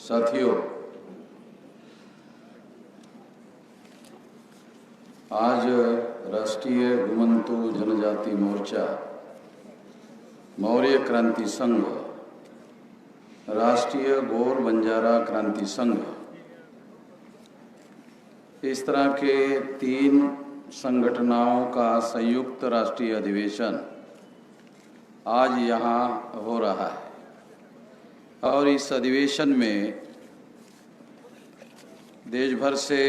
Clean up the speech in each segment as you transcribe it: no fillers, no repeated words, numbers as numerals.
साथियों, आज राष्ट्रीय घुमंतू जनजाति मोर्चा, मौर्य क्रांति संघ, राष्ट्रीय गौर बंजारा क्रांति संघ, इस तरह के 3 संगठनों का संयुक्त राष्ट्रीय अधिवेशन आज यहाँ हो रहा है। और इस अधिवेशन में देश भर से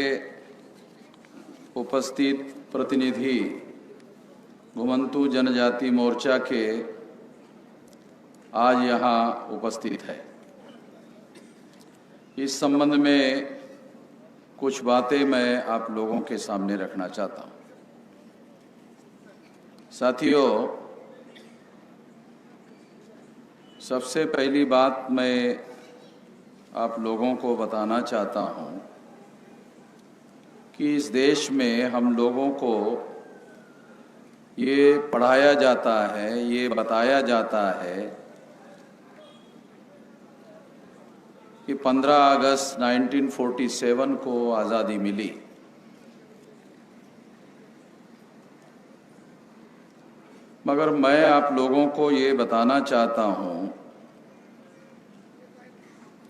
उपस्थित प्रतिनिधि घुमंतू जनजाति मोर्चा के आज यहाँ उपस्थित है। इस संबंध में कुछ बातें मैं आप लोगों के सामने रखना चाहता हूँ। साथियों, सबसे पहली बात मैं आप लोगों को बताना चाहता हूँ कि इस देश में हम लोगों को ये पढ़ाया जाता है, ये बताया जाता है कि 15 अगस्त 1947 को आज़ादी मिली। मगर मैं आप लोगों को ये बताना चाहता हूँ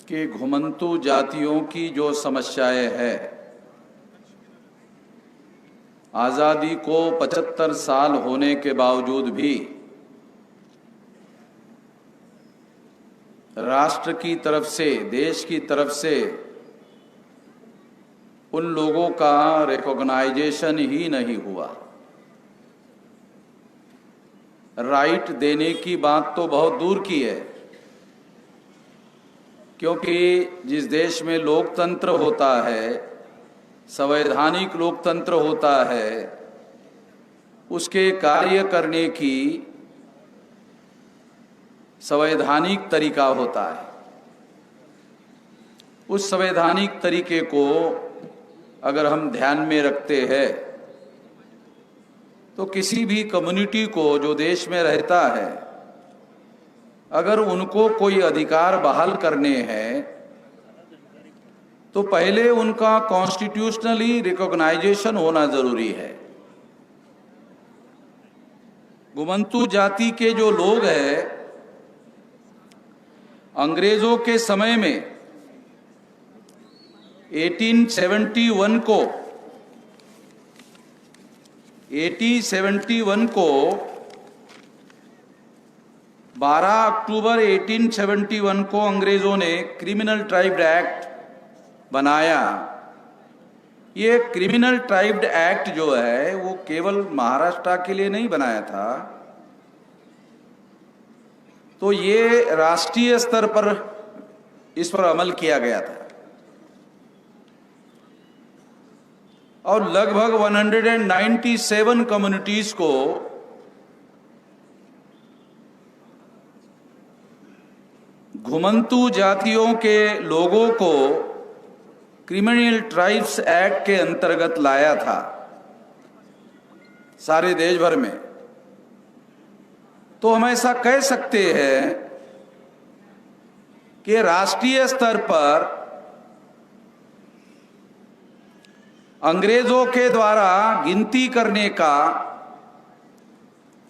कि घुमंतू जातियों की जो समस्याएं है, आज़ादी को 75 साल होने के बावजूद भी राष्ट्र की तरफ से, देश की तरफ से उन लोगों का रिकॉग्नाइजेशन ही नहीं हुआ। राइट देने की बात तो बहुत दूर की है, क्योंकि जिस देश में लोकतंत्र होता है, संवैधानिक लोकतंत्र होता है, उसके कार्य करने की संवैधानिक तरीका होता है। उस संवैधानिक तरीके को अगर हम ध्यान में रखते हैं तो किसी भी कम्युनिटी को जो देश में रहता है, अगर उनको कोई अधिकार बहाल करने हैं तो पहले उनका कॉन्स्टिट्यूशनली रिकॉग्नाइजेशन होना जरूरी है। घुमंतू जाति के जो लोग हैं, अंग्रेजों के समय में 1871 को 12 अक्टूबर 1871 को अंग्रेजों ने क्रिमिनल ट्राइब्ड एक्ट बनाया। ये क्रिमिनल ट्राइब्ड एक्ट जो है वो केवल महाराष्ट्र के लिए नहीं बनाया था, तो ये राष्ट्रीय स्तर पर इस पर अमल किया गया था। और लगभग 197 कम्युनिटीज को घुमंतू जातियों के लोगों को क्रिमिनल ट्राइब्स एक्ट के अंतर्गत लाया था सारे देश भर में। तो हम ऐसा कह सकते हैं कि राष्ट्रीय स्तर पर अंग्रेजों के द्वारा गिनती करने का,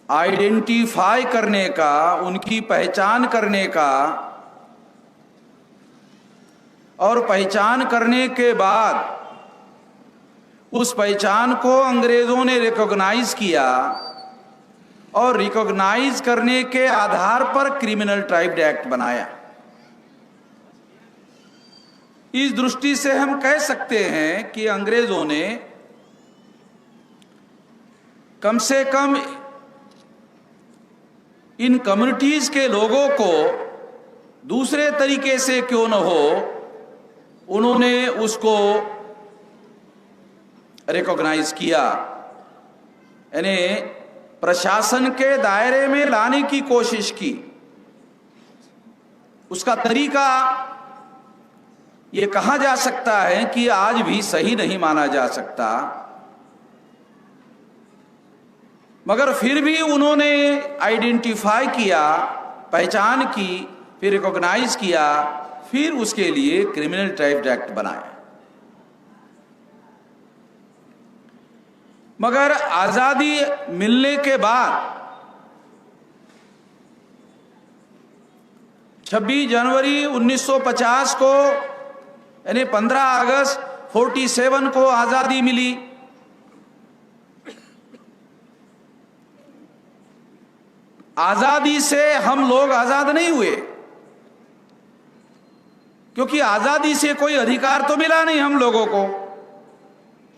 आइडेंटिफाई करने का, उनकी पहचान करने का, और पहचान करने के बाद उस पहचान को अंग्रेजों ने रिकॉग्नाइज किया और रिकॉग्नाइज करने के आधार पर क्रिमिनल ट्राइब्ड एक्ट बनाया। इस दृष्टि से हम कह सकते हैं कि अंग्रेजों ने कम से कम इन कम्युनिटीज के लोगों को दूसरे तरीके से क्यों न हो, उन्होंने उसको रिकॉग्नाइज किया, यानी प्रशासन के दायरे में लाने की कोशिश की। उसका तरीका ये कहा जा सकता है कि आज भी सही नहीं माना जा सकता, मगर फिर भी उन्होंने आइडेंटिफाई किया, पहचान की, फिर रिकॉग्नाइज किया, फिर उसके लिए क्रिमिनल ट्राइब्स एक्ट बनाया। मगर आजादी मिलने के बाद 26 जनवरी 1950 को यानी 15 अगस्त 47 को आजादी मिली। आजादी से हम लोग आजाद नहीं हुए, क्योंकि आजादी से कोई अधिकार तो मिला नहीं हम लोगों को।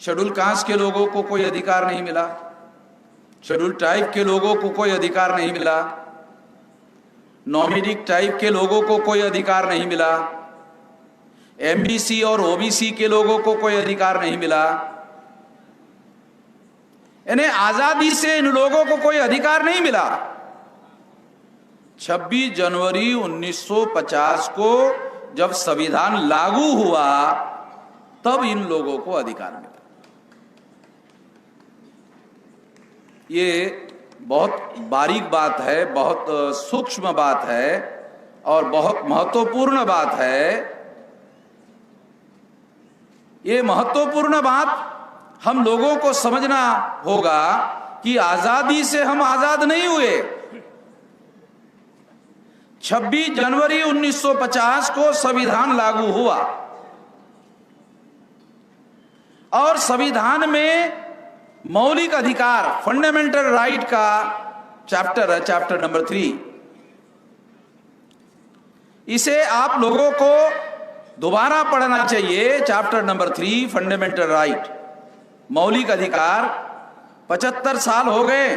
शेड्यूल कास्ट के लोगों को कोई अधिकार नहीं मिला, शेड्यूल ट्राइब के लोगों को कोई अधिकार नहीं मिला, नॉमिडिक ट्राइब के लोगों को कोई अधिकार नहीं मिला, एमबीसी और ओबीसी के लोगों को कोई अधिकार नहीं मिला। यानी आजादी से इन लोगों को कोई अधिकार नहीं मिला। 26 जनवरी 1950 को जब संविधान लागू हुआ तब इन लोगों को अधिकार मिला। ये बहुत बारीक बात है, बहुत सूक्ष्म बात है और बहुत महत्वपूर्ण बात है। ये महत्वपूर्ण बात हम लोगों को समझना होगा कि आजादी से हम आजाद नहीं हुए। 26 जनवरी 1950 को संविधान लागू हुआ और संविधान में मौलिक अधिकार फंडामेंटल राइट का चैप्टर है, चैप्टर नंबर 3। इसे आप लोगों को दोबारा पढ़ना चाहिए। चैप्टर नंबर 3 फंडामेंटल राइट, मौलिक अधिकार। 75 साल हो गए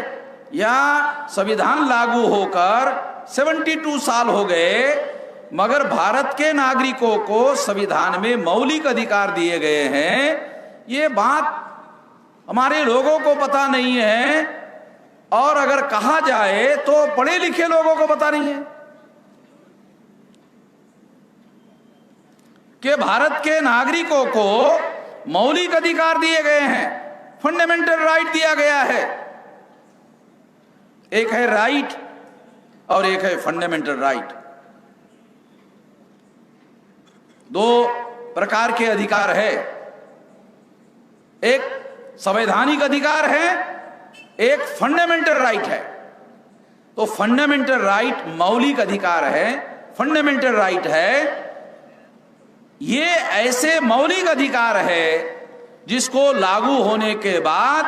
या संविधान लागू होकर 72 साल हो गए, मगर भारत के नागरिकों को संविधान में मौलिक अधिकार दिए गए हैं। ये बात हमारे लोगों को पता नहीं है, और अगर कहा जाए तो पढ़े लिखे लोगों को पता नहीं है कि भारत के नागरिकों को मौलिक अधिकार दिए गए हैं, फंडामेंटल राइट दिया गया है। एक है राइट और एक है फंडामेंटल राइट। दो प्रकार के अधिकार है, एक संवैधानिक अधिकार है, एक फंडामेंटल राइट है। तो फंडामेंटल राइट मौलिक अधिकार है, फंडामेंटल राइट है। ये ऐसे मौलिक अधिकार है जिसको लागू होने के बाद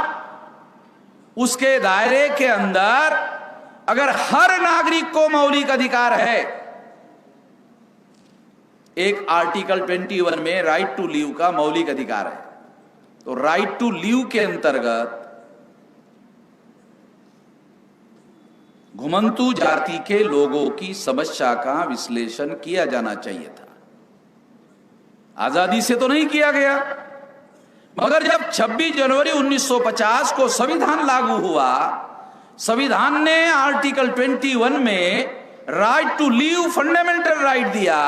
उसके दायरे के अंदर अगर हर नागरिक को मौलिक अधिकार है, एक आर्टिकल 21 में राइट टू लीव का मौलिक अधिकार है। तो राइट टू लीव के अंतर्गत घुमंतू जाति के लोगों की समस्या का विश्लेषण किया जाना चाहिए था। आजादी से तो नहीं किया गया, मगर जब 26 जनवरी 1950 को संविधान लागू हुआ, संविधान ने आर्टिकल 21 में right to live fundamental right दिया।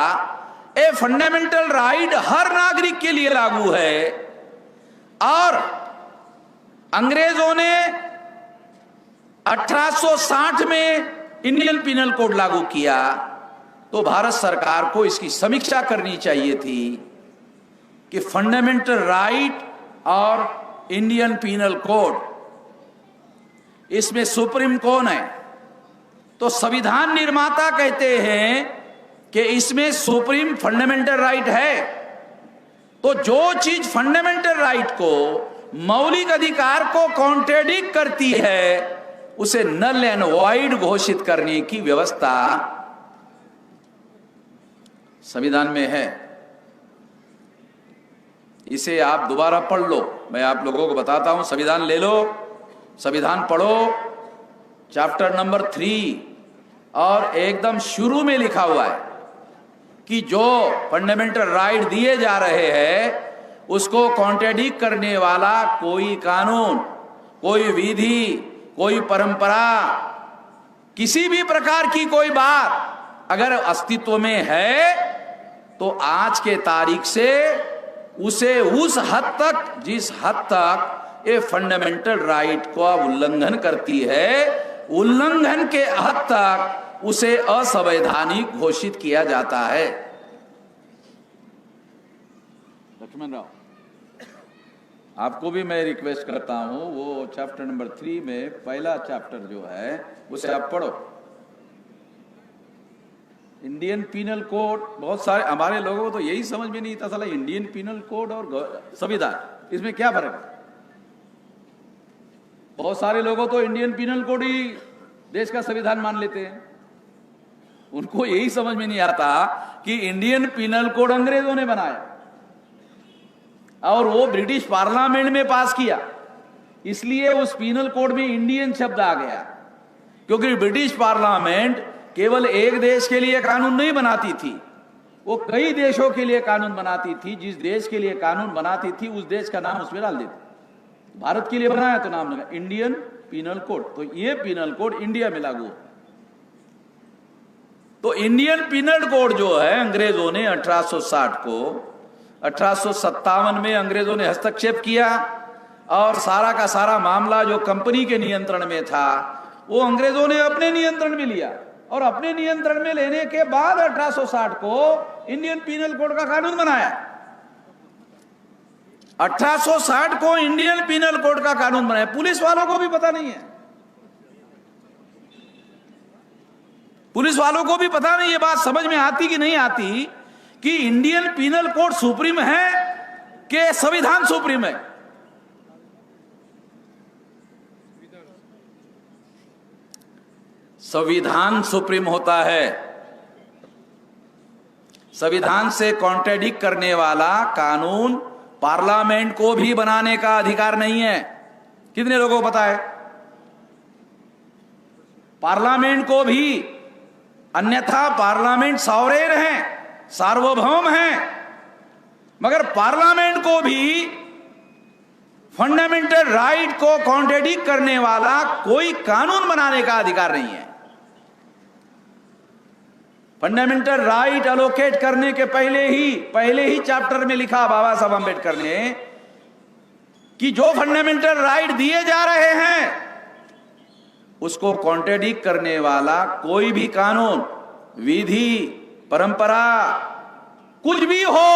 ए फंडामेंटल राइट हर नागरिक के लिए लागू है। और अंग्रेजों ने 1860 में इंडियन पिनल कोड लागू किया, तो भारत सरकार को इसकी समीक्षा करनी चाहिए थी कि फंडामेंटल राइट और इंडियन पिनल कोड, इसमें सुप्रीम कौन है? तो संविधान निर्माता कहते हैं कि इसमें सुप्रीम फंडामेंटल राइट है। तो जो चीज फंडामेंटल राइट को, मौलिक अधिकार को कॉन्ट्रेडिक्ट करती है, उसे नल एंड वॉइड घोषित करने की व्यवस्था संविधान में है। इसे आप दोबारा पढ़ लो, मैं आप लोगों को बताता हूं। संविधान ले लो, संविधान पढ़ो, चैप्टर नंबर 3, और एकदम शुरू में लिखा हुआ है कि जो फंडामेंटल राइट दिए जा रहे हैं उसको कॉन्ट्रेडिक्ट करने वाला कोई कानून, कोई विधि, कोई परंपरा, किसी भी प्रकार की कोई बात अगर अस्तित्व में है तो आज के तारीख से उसे उस हद तक, जिस हद तक ये फंडामेंटल राइट का उल्लंघन करती है, उल्लंघन के हद तक उसे असंवैधानिक घोषित किया जाता है। लक्ष्मण राव, आपको भी मैं रिक्वेस्ट करता हूं, वो चैप्टर नंबर 3 में पहला चैप्टर जो है उसे आप पढ़ो। इंडियन पीनल कोड, बहुत सारे हमारे लोगों को तो यही समझ में नहीं था साला इंडियन पीनल कोड और संविधान, इसमें क्या फर्क है। बहुत सारे लोगों तो इंडियन पीनल कोड ही देश का संविधान मान लेते हैं। उनको यही समझ में नहीं आता कि इंडियन पीनल कोड अंग्रेजों ने बनाया और वो ब्रिटिश पार्लियामेंट में पास किया, इसलिए उस पीनल कोड में इंडियन शब्द आ गया। क्योंकि ब्रिटिश पार्लियामेंट केवल एक देश के लिए कानून नहीं बनाती थी, वो कई देशों के लिए कानून बनाती थी। जिस देश के लिए कानून बनाती थी उस देश का नाम उसमें डाल देती। भारत के लिए बनाया तो नाम लगा इंडियन पीनल कोड, तो ये पीनल कोड इंडिया में लागू। तो इंडियन पीनल कोड जो है अंग्रेजों ने 1860 को 1857 में अंग्रेजों ने हस्तक्षेप किया और सारा का सारा मामला जो कंपनी के नियंत्रण में था वो अंग्रेजों ने अपने नियंत्रण में लिया और अपने नियंत्रण में लेने के बाद 1860 को इंडियन पीनल कोड का कानून बनाया। 1860 को इंडियन पीनल कोड का कानून बनाया। पुलिस वालों को भी पता नहीं है, पुलिस वालों को भी पता नहीं, ये बात समझ में आती कि नहीं आती कि इंडियन पीनल कोड सुप्रीम है कि संविधान सुप्रीम है। संविधान सुप्रीम होता है। संविधान से कॉन्ट्रडिक्ट करने वाला कानून पार्लियामेंट को भी बनाने का अधिकार नहीं है। कितने लोगों को पता है? पार्लियामेंट को भी, अन्यथा पार्लियामेंट सॉवरेन है, सार्वभौम है, मगर पार्लियामेंट को भी फंडामेंटल राइट को कॉन्ट्रडिक्ट करने वाला कोई कानून बनाने का अधिकार नहीं है। फंडामेंटल राइट अलोकेट करने के पहले ही चैप्टर में लिखा बाबा साहब अम्बेडकर ने कि जो फंडामेंटल राइट दिए जा रहे हैं उसको कॉन्ट्रडिक्ट करने वाला कोई भी कानून, विधि, परंपरा, कुछ भी हो,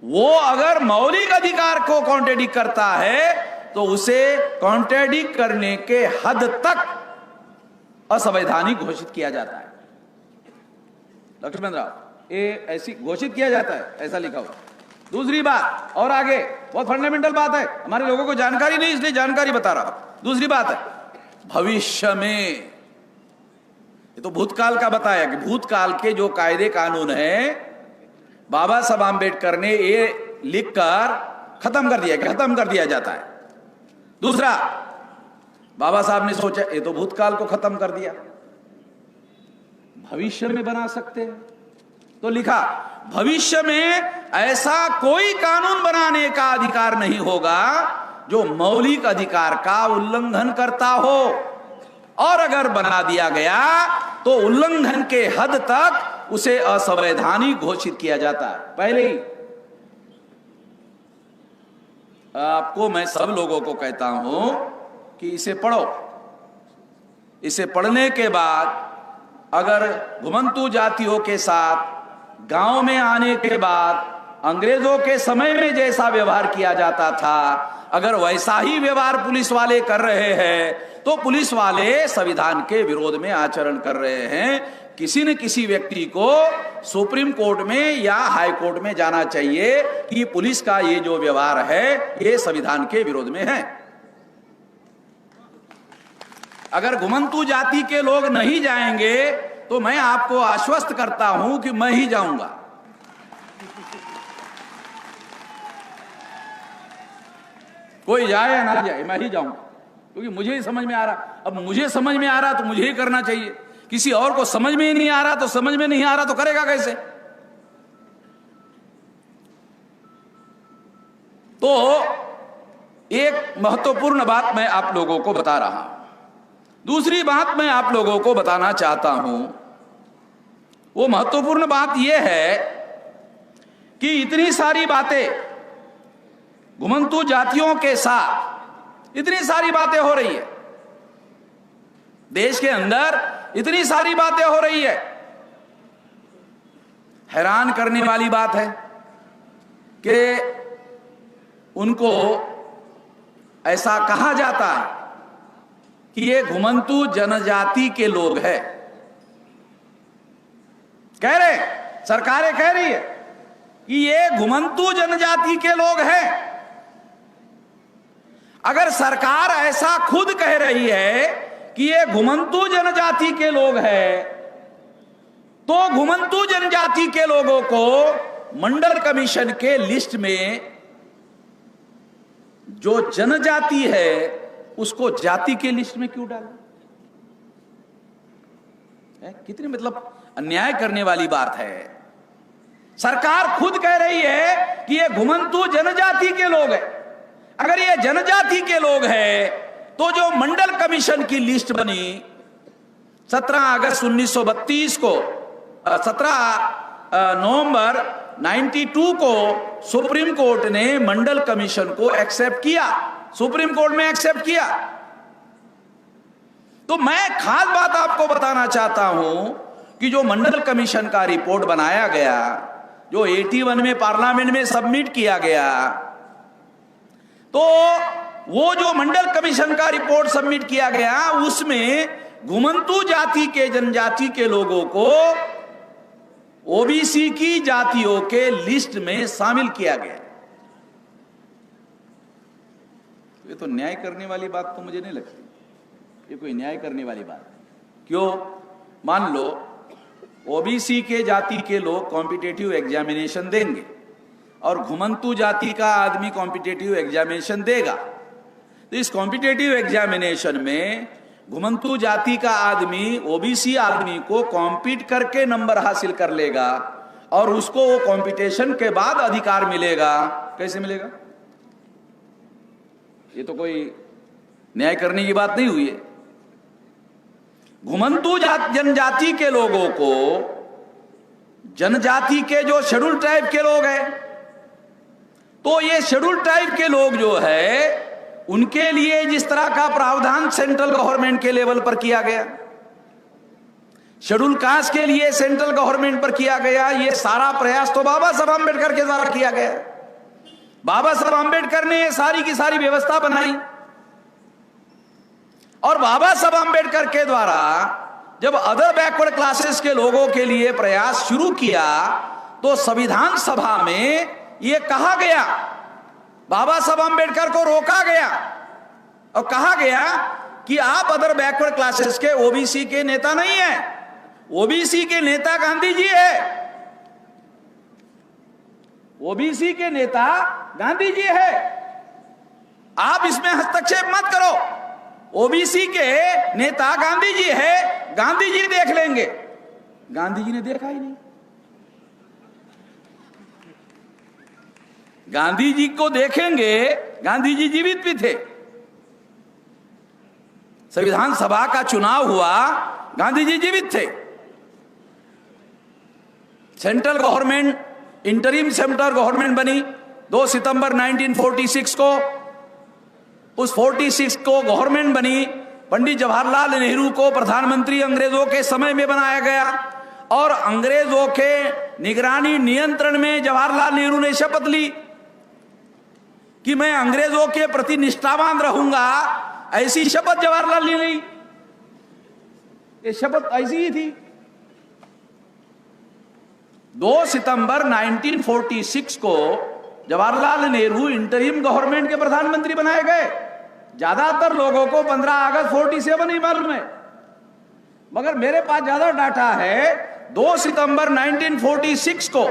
वो अगर मौलिक अधिकार को कॉन्ट्रडिक्ट करता है तो उसे कॉन्ट्रडिक्ट करने के हद तक असंवैधानिक घोषित किया जाता है। लक्ष्मण राव, ये ऐसी घोषित किया जाता है, ऐसा लिखा हुआ। दूसरी बात, और आगे बहुत फंडामेंटल बात है, हमारे लोगों को जानकारी नहीं इसलिए जानकारी बता रहा हूं। दूसरी बात है, भविष्य में, ये तो भूतकाल का बताया कि भूतकाल के जो कायदे कानून है बाबा साहब आम्बेडकर ने ये लिखकर खत्म कर दिया कि खत्म कर दिया जाता है। दूसरा, बाबा साहब ने सोचा ये तो भूतकाल को खत्म कर दिया, भविष्य में बना सकते हैं, तो लिखा भविष्य में ऐसा कोई कानून बनाने का अधिकार नहीं होगा जो मौलिक अधिकार का उल्लंघन करता हो, और अगर बना दिया गया तो उल्लंघन के हद तक उसे असंवैधानिक घोषित किया जाता है। पहले ही आपको मैं सब लोगों को कहता हूं कि इसे पढ़ो। इसे पढ़ने के बाद अगर घुमंतू जातियों के साथ गांव में आने के बाद अंग्रेजों के समय में जैसा व्यवहार किया जाता था, अगर वैसा ही व्यवहार पुलिस वाले कर रहे हैं तो पुलिस वाले संविधान के विरोध में आचरण कर रहे हैं। किसी न किसी व्यक्ति को सुप्रीम कोर्ट में या हाई कोर्ट में जाना चाहिए कि पुलिस का ये जो व्यवहार है ये संविधान के विरोध में है। अगर घुमंतू जाति के लोग नहीं जाएंगे तो मैं आपको आश्वस्त करता हूं कि मैं ही जाऊंगा। कोई जाए या ना जाए, मैं ही जाऊंगा, क्योंकि मुझे ही समझ में आ रहा। अब मुझे समझ में आ रहा तो मुझे ही करना चाहिए। किसी और को समझ में ही नहीं आ रहा तो समझ में नहीं आ रहा तो करेगा कैसे? तो एक महत्वपूर्ण बात मैं आप लोगों को बता रहा हूं। दूसरी बात मैं आप लोगों को बताना चाहता हूं, वो महत्वपूर्ण बात यह है कि इतनी सारी बातें घुमंतू जातियों के साथ, इतनी सारी बातें हो रही है देश के अंदर, इतनी सारी बातें हो रही है। हैरान करने वाली बात है कि उनको ऐसा कहा जाता है कि ये घुमंतू जनजाति के लोग हैं। कह रहे, सरकारें कह रही है कि ये घुमंतू जनजाति के लोग हैं। अगर सरकार ऐसा खुद कह रही है कि ये घुमंतू जनजाति के लोग हैं, तो घुमंतू जनजाति के लोगों को मंडल कमीशन के लिस्ट में जो जनजाति है उसको जाति के लिस्ट में क्यों डाला? कितनी मतलब अन्याय करने वाली बात है। सरकार खुद कह रही है कि ये घुमंतू जनजाति के लोग हैं। अगर ये जनजाति के लोग हैं तो जो मंडल कमीशन की लिस्ट बनी 17 अगस्त 1932 को 17 नवंबर 92 को सुप्रीम कोर्ट ने मंडल कमीशन को एक्सेप्ट किया, सुप्रीम कोर्ट में एक्सेप्ट किया। तो मैं खास बात आपको बताना चाहता हूं कि जो मंडल कमीशन का रिपोर्ट बनाया गया, जो 81 में पार्लियामेंट में सबमिट किया गया, तो वो जो मंडल कमीशन का रिपोर्ट सबमिट किया गया उसमें घुमंतू जाति के जनजाति के लोगों को ओबीसी की जातियों के लिस्ट में शामिल किया गया। ये तो न्याय करने वाली बात तो मुझे नहीं लगती, ये कोई न्याय करने वाली बात है। क्यों? मान लो ओबीसी के जाति के लोग कॉम्पिटिटिव एग्जामिनेशन देंगे और घुमंतू जाति का आदमी कॉम्पिटिटिव एग्जामिनेशन देगा, तो इस कॉम्पिटिटिव एग्जामिनेशन में घुमंतू जाति का आदमी ओबीसी आदमी को कॉम्पीट करके नंबर हासिल कर लेगा और उसको वो कॉम्पिटिशन के बाद अधिकार मिलेगा। कैसे मिलेगा? ये तो कोई न्याय करने की बात नहीं हुई है। घुमंतू जनजाति के लोगों को, जनजाति के जो शेड्यूल ट्राइब के लोग हैं, तो ये शेड्यूल ट्राइब के लोग जो है उनके लिए जिस तरह का प्रावधान सेंट्रल गवर्नमेंट के लेवल पर किया गया, शेड्यूल कास्ट के लिए सेंट्रल गवर्नमेंट पर किया गया, ये सारा प्रयास तो बाबा साहब आंबेडकर के द्वारा किया गया। बाबा साहब आंबेडकर ने सारी की सारी व्यवस्था बनाई और बाबा साहब आंबेडकर के द्वारा जब अदर बैकवर्ड क्लासेस के लोगों के लिए प्रयास शुरू किया तो संविधान सभा में यह कहा गया, बाबा साहब आंबेडकर को रोका गया और कहा गया कि आप अदर बैकवर्ड क्लासेस के ओबीसी के नेता नहीं है, ओबीसी के नेता गांधी जी है, ओबीसी के नेता गांधी जी है, आप इसमें हस्तक्षेप मत करो। ओबीसी के नेता गांधी जी है, गांधी जी देख लेंगे। गांधी जी ने देखा ही नहीं। गांधी जी को देखेंगे, गांधी जी जीवित भी थे। संविधान सभा का चुनाव हुआ, गांधी जी जीवित थे। Central government interim central government बनी 2 सितंबर 1946 को। उस 46 को गवर्नमेंट बनी, पंडित जवाहरलाल नेहरू को प्रधानमंत्री अंग्रेजों के समय में बनाया गया और अंग्रेजों के निगरानी नियंत्रण में जवाहरलाल नेहरू ने शपथ ली कि मैं अंग्रेजों के प्रति निष्ठावान रहूंगा। ऐसी शपथ जवाहरलाल ने ली, ये शपथ ऐसी ही थी। 2 सितंबर 1946 को जवाहरलाल नेहरू इंटरिम गवर्नमेंट के प्रधानमंत्री बनाए गए। ज्यादातर लोगों को 15 अगस्त 47 ही मालूम है, मगर मेरे पास ज्यादा डाटा है। 2 सितंबर 1946 को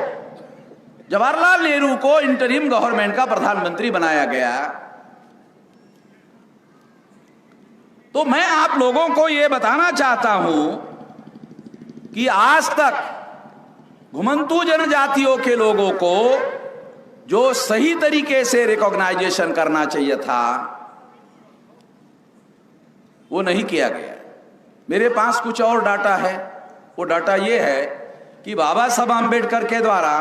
जवाहरलाल नेहरू को इंटरिम गवर्नमेंट का प्रधानमंत्री बनाया गया। तो मैं आप लोगों को यह बताना चाहता हूं कि आज तक घुमंतू जनजातियों के लोगों को जो सही तरीके से रिकॉग्नाइजेशन करना चाहिए था वो नहीं किया गया। मेरे पास कुछ और डाटा है। वो डाटा ये है कि बाबा साहब आंबेडकर के द्वारा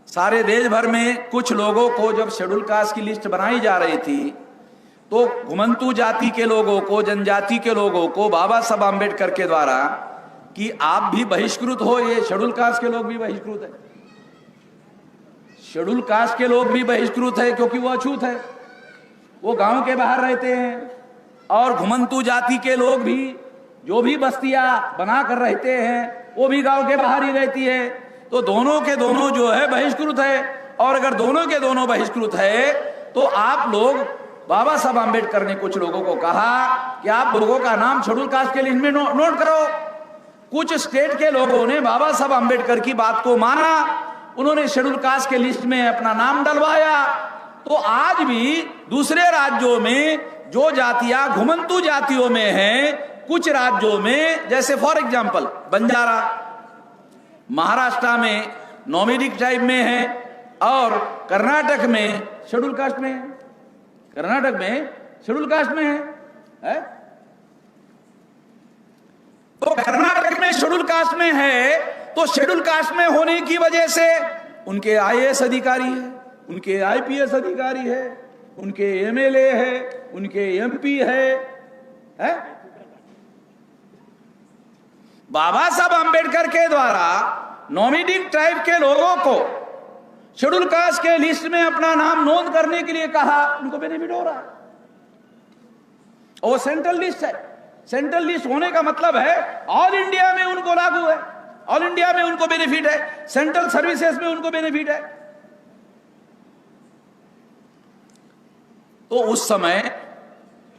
सारे देश भर में कुछ लोगों को जब शेड्यूल कास्ट की लिस्ट बनाई जा रही थी तो घुमंतू जाति के लोगों को, जनजाति के लोगों को बाबा साहब आंबेडकर के द्वारा कि आप भी बहिष्कृत हो, ये शेड्यूल कास्ट के लोग भी बहिष्कृत है। शेड्यूल कास्ट के लोग भी बहिष्कृत है क्योंकि वो अछूत है, वो गांव के बाहर रहते हैं। और घुमंतू जाति के लोग भी जो भी बस्तियां बना कर रहते हैं वो भी गांव के बाहर ही रहती है। तो दोनों के दोनों जो है बहिष्कृत है। और अगर दोनों के दोनों बहिष्कृत है तो आप लोग, बाबा साहब आम्बेडकर ने कुछ लोगों को कहा कि आप लोगों का नाम शेड्यूल कास्ट के लिस्ट में नोट करो। कुछ स्टेट के लोगों ने बाबा साहब आम्बेडकर की बात को माना, उन्होंने शेड्यूल कास्ट के लिस्ट में अपना नाम डलवाया। तो आज भी दूसरे राज्यों में जो जातियां घुमंतू जातियों में हैं, कुछ राज्यों में, जैसे फॉर एग्जांपल बंजारा महाराष्ट्र में नोमैडिक ट्राइब में है और कर्नाटक में शेड्यूल कास्ट में है, कर्नाटक में शेड्यूल कास्ट में है? तो कर्नाटक में शेड्यूल कास्ट में है, तो शेड्यूल कास्ट में होने की वजह से उनके आईएएस अधिकारी है, उनके आईपीएस अधिकारी है, उनके एमएलए है, उनके एमपी है? बाबा साहब आम्बेडकर के द्वारा नोमैडिक ट्राइब के लोगों को शेड्यूल कास्ट के लिस्ट में अपना नाम नोंद करने के लिए कहा, उनको बेनिफिट हो रहा है। वो सेंट्रल लिस्ट है। सेंट्रल लिस्ट होने का मतलब है ऑल इंडिया में उनको लागू है, ऑल इंडिया में उनको बेनिफिट है, सेंट्रल सर्विसेज में उनको बेनिफिट है। तो उस समय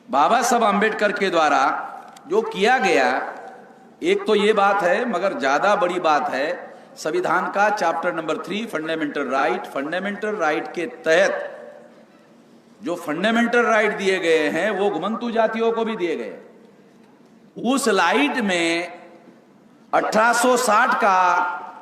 बाबा साहब आम्बेडकर के द्वारा जो किया गया, एक तो ये बात है, मगर ज्यादा बड़ी बात है संविधान का चैप्टर नंबर 3 फंडामेंटल राइट के तहत जो फंडामेंटल राइट दिए गए हैं वो घुमंतू जातियों को भी दिए गए। उस लाइट में 1860 का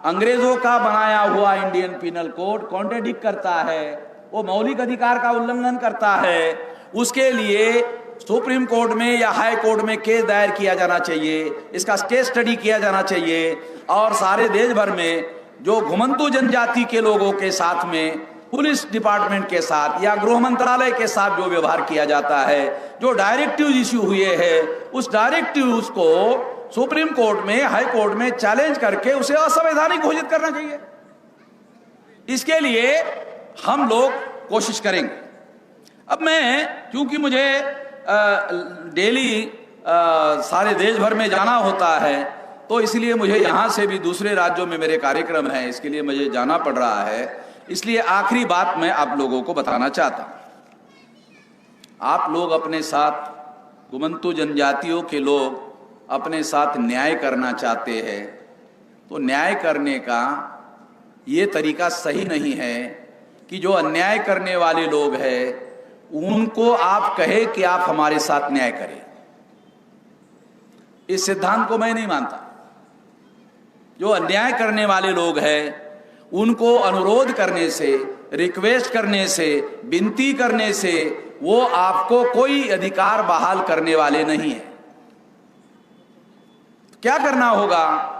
अंग्रेजों का बनाया हुआ इंडियन पिनल कोड कॉन्ट्रडिक्ट करता है, वो मौलिक अधिकार का उल्लंघन करता है। उसके लिए सुप्रीम कोर्ट में या हाई कोर्ट में केस दायर किया जाना चाहिए, इसका केस स्टडी किया जाना चाहिए। और सारे देश भर में जो घुमंतू जनजाति के लोगों के साथ में पुलिस डिपार्टमेंट के साथ या गृह मंत्रालय के साथ जो व्यवहार किया जाता है, जो डायरेक्टिव इश्यू हुए हैं, उस डायरेक्टिव को सुप्रीम कोर्ट में, हाई कोर्ट में चैलेंज करके उसे असंवैधानिक घोषित करना चाहिए। इसके लिए हम लोग कोशिश करेंगे। अब मैं, क्योंकि मुझे डेली सारे देश भर में जाना होता है, तो इसलिए मुझे यहाँ से भी दूसरे राज्यों में मेरे कार्यक्रम हैं, इसके लिए मुझे जाना पड़ रहा है। इसलिए आखिरी बात मैं आप लोगों को बताना चाहता हूँ। आप लोग अपने साथ, घुमंतू जनजातियों के लोग अपने साथ न्याय करना चाहते हैं, तो न्याय करने का ये तरीका सही नहीं है कि जो अन्याय करने वाले लोग हैं उनको आप कहे कि आप हमारे साथ न्याय करें। इस सिद्धांत को मैं नहीं मानता। जो अन्याय करने वाले लोग हैं उनको अनुरोध करने से, रिक्वेस्ट करने से, विनती करने से वो आपको कोई अधिकार बहाल करने वाले नहीं है। क्या करना होगा,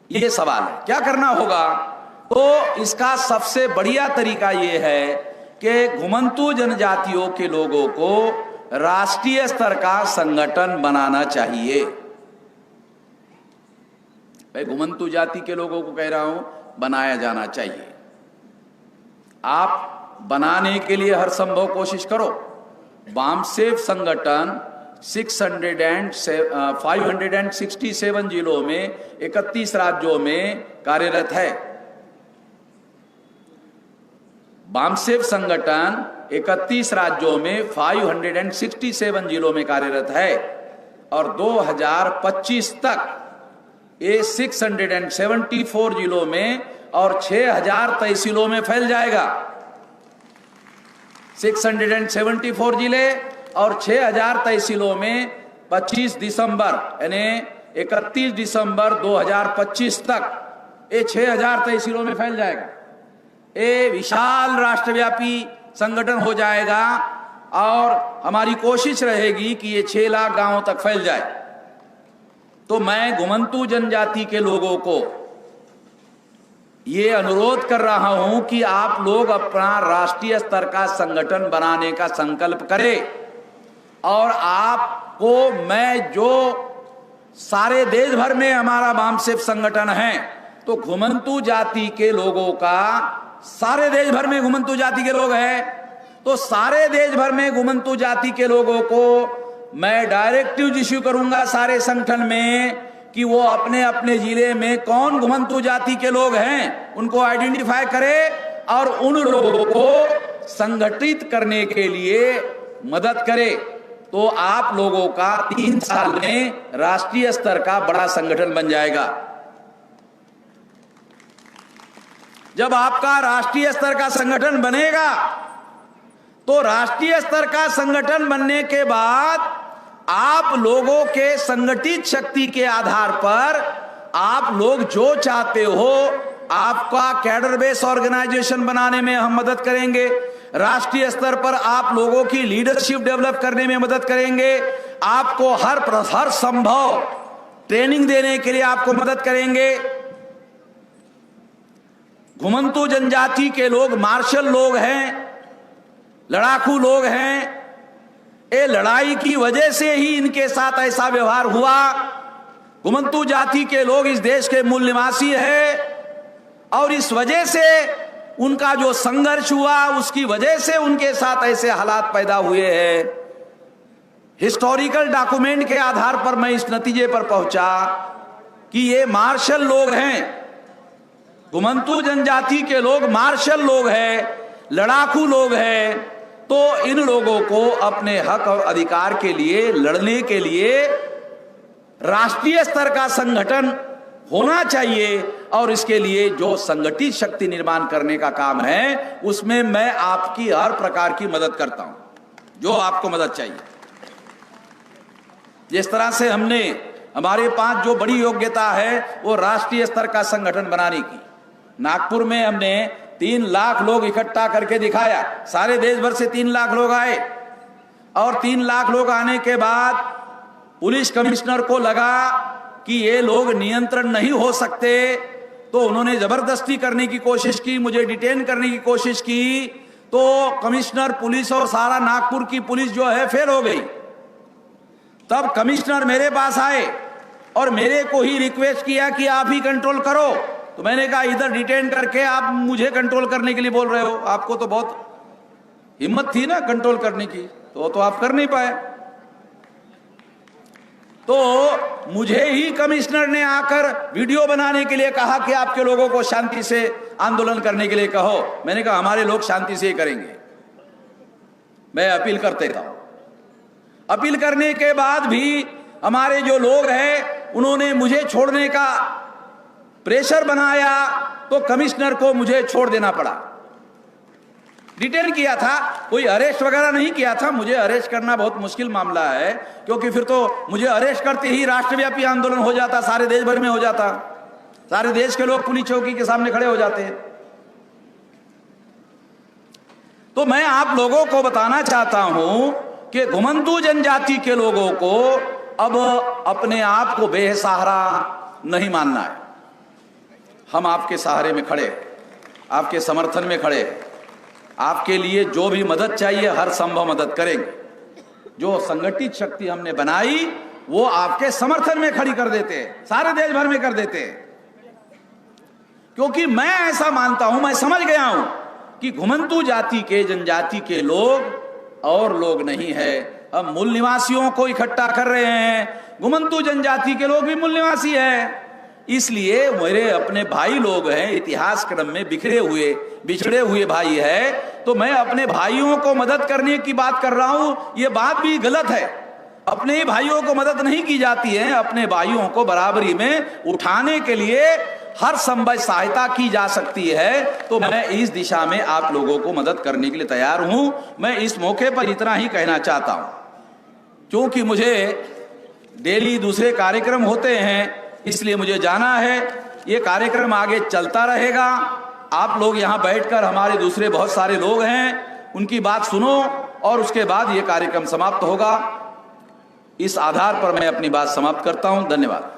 ये सवाल है, क्या करना होगा? तो इसका सबसे बढ़िया तरीका ये है कि घुमंतू जनजातियों के लोगों को राष्ट्रीय स्तर का संगठन बनाना चाहिए। मैं घुमंतू जाति के लोगों को कह रहा हूं, बनाया जाना चाहिए। आप बनाने के लिए हर संभव कोशिश करो। बामसेफ संगठन 567 जिलों में 31 राज्यों में कार्यरत है। बामसेफ संगठन 31 राज्यों में 567 जिलों में कार्यरत है और 2025 तक ये 674 जिलों में और 6000 तहसीलों में फैल जाएगा। 674 जिले और 6000 तहसीलों में 25 दिसंबर यानी 31 दिसंबर 2025 तक ये 6000 तहसीलों में फैल जाएगा। ये विशाल राष्ट्रव्यापी संगठन हो जाएगा और हमारी कोशिश रहेगी कि ये 6 लाख गांवों तक फैल जाए। तो मैं घुमंतू जनजाति के लोगों को ये अनुरोध कर रहा हूं कि आप लोग अपना राष्ट्रीय स्तर का संगठन बनाने का संकल्प करें। और आपको मैं, जो सारे देश भर में हमारा बामसेफ संगठन है, तो घुमंतू जाति के लोगों का सारे देश भर में घुमंतू जाति के लोग हैं, तो सारे देश भर में घुमंतू जाति के लोगों को मैं डायरेक्टिव इश्यू करूंगा सारे संगठन में कि वो अपने अपने जिले में कौन घुमंतू जाति के लोग हैं उनको आइडेंटिफाई करे और उन लोगों को संगठित करने के लिए मदद करे। तो आप लोगों का 3 साल में राष्ट्रीय स्तर का बड़ा संगठन बन जाएगा। जब आपका राष्ट्रीय स्तर का संगठन बनेगा तो राष्ट्रीय स्तर का संगठन बनने के बाद आप लोगों के संगठित शक्ति के आधार पर आप लोग जो चाहते हो आपका कैडर बेस ऑर्गेनाइजेशन बनाने में हम मदद करेंगे, राष्ट्रीय स्तर पर आप लोगों की लीडरशिप डेवलप करने में मदद करेंगे, आपको हर संभव ट्रेनिंग देने के लिए आपको मदद करेंगे। घुमंतू जनजाति के लोग मार्शल लोग हैं, लड़ाकू लोग हैं। ये लड़ाई की वजह से ही इनके साथ ऐसा व्यवहार हुआ। घुमंतू जाति के लोग इस देश के मूल निवासी हैं और इस वजह से उनका जो संघर्ष हुआ उसकी वजह से उनके साथ ऐसे हालात पैदा हुए हैं। हिस्टोरिकल डॉक्यूमेंट के आधार पर मैं इस नतीजे पर पहुंचा कि ये मार्शल लोग हैं। घुमंतू जनजाति के लोग मार्शल लोग हैं, लड़ाकू लोग हैं। तो इन लोगों को अपने हक और अधिकार के लिए लड़ने के लिए राष्ट्रीय स्तर का संगठन होना चाहिए और इसके लिए जो संगठित शक्ति निर्माण करने का काम है उसमें मैं आपकी हर प्रकार की मदद करता हूं जो आपको मदद चाहिए। जिस तरह से हमने हमारे पास जो बड़ी योग्यता है वो राष्ट्रीय स्तर का संगठन बनाने की, नागपुर में हमने 3 लाख लोग इकट्ठा करके दिखाया। सारे देश भर से 3 लाख लोग आए और 3 लाख लोग आने के बाद पुलिस कमिश्नर को लगा कि ये लोग नियंत्रण नहीं हो सकते, तो उन्होंने जबरदस्ती करने की कोशिश की, मुझे डिटेन करने की कोशिश की। तो कमिश्नर पुलिस और सारा नागपुर की पुलिस जो है फेल हो गई। तब कमिश्नर मेरे पास आए और मेरे को ही रिक्वेस्ट किया कि आप ही कंट्रोल करो। तो मैंने कहा इधर डिटेन करके आप मुझे कंट्रोल करने के लिए बोल रहे हो, आपको तो बहुत हिम्मत थी ना कंट्रोल करने की, तो आप कर नहीं पाए। तो मुझे ही कमिश्नर ने आकर वीडियो बनाने के लिए कहा कि आपके लोगों को शांति से आंदोलन करने के लिए कहो। मैंने कहा हमारे लोग शांति से ही करेंगे। मैं अपील करते था। अपील करने के बाद भी हमारे जो लोग हैं उन्होंने मुझे छोड़ने का प्रेशर बनाया, तो कमिश्नर को मुझे छोड़ देना पड़ा। डिटेन किया था, कोई अरेस्ट वगैरह नहीं किया था। मुझे अरेस्ट करना बहुत मुश्किल मामला है क्योंकि फिर तो मुझे अरेस्ट करते ही राष्ट्रव्यापी आंदोलन हो जाता, सारे देश भर में हो जाता, सारे देश के लोग पुलिस चौकी के सामने खड़े हो जाते हैं। तो मैं आप लोगों को बताना चाहता हूं कि घुमंतू जनजाति के लोगों को अब अपने आप को बेसहारा नहीं मानना है। हम आपके सहारे में खड़े, आपके समर्थन में खड़े, आपके लिए जो भी मदद चाहिए हर संभव मदद करेंगे। जो संगठित शक्ति हमने बनाई वो आपके समर्थन में खड़ी कर देते हैं, सारे देश भर में कर देते हैं। क्योंकि मैं ऐसा मानता हूं, मैं समझ गया हूं कि घुमंतू जाति के जनजाति के लोग और लोग नहीं है। हम मूल निवासियों को इकट्ठा कर रहे हैं। घुमंतू जनजाति के लोग भी मूल निवासी है, इसलिए मेरे अपने भाई लोग हैं, इतिहास क्रम में बिछड़े हुए भाई है। तो मैं अपने भाइयों को मदद करने की बात कर रहा हूं। ये बात भी गलत है, अपने ही भाइयों को मदद नहीं की जाती है। अपने भाइयों को बराबरी में उठाने के लिए हर संभव सहायता की जा सकती है। तो मैं इस दिशा में आप लोगों को मदद करने के लिए तैयार हूं। मैं इस मौके पर इतना ही कहना चाहता हूं, क्योंकि मुझे डेली दूसरे कार्यक्रम होते हैं, इसलिए मुझे जाना है। ये कार्यक्रम आगे चलता रहेगा। आप लोग यहाँ बैठकर, हमारे दूसरे बहुत सारे लोग हैं, उनकी बात सुनो और उसके बाद ये कार्यक्रम समाप्त होगा। इस आधार पर मैं अपनी बात समाप्त करता हूँ। धन्यवाद।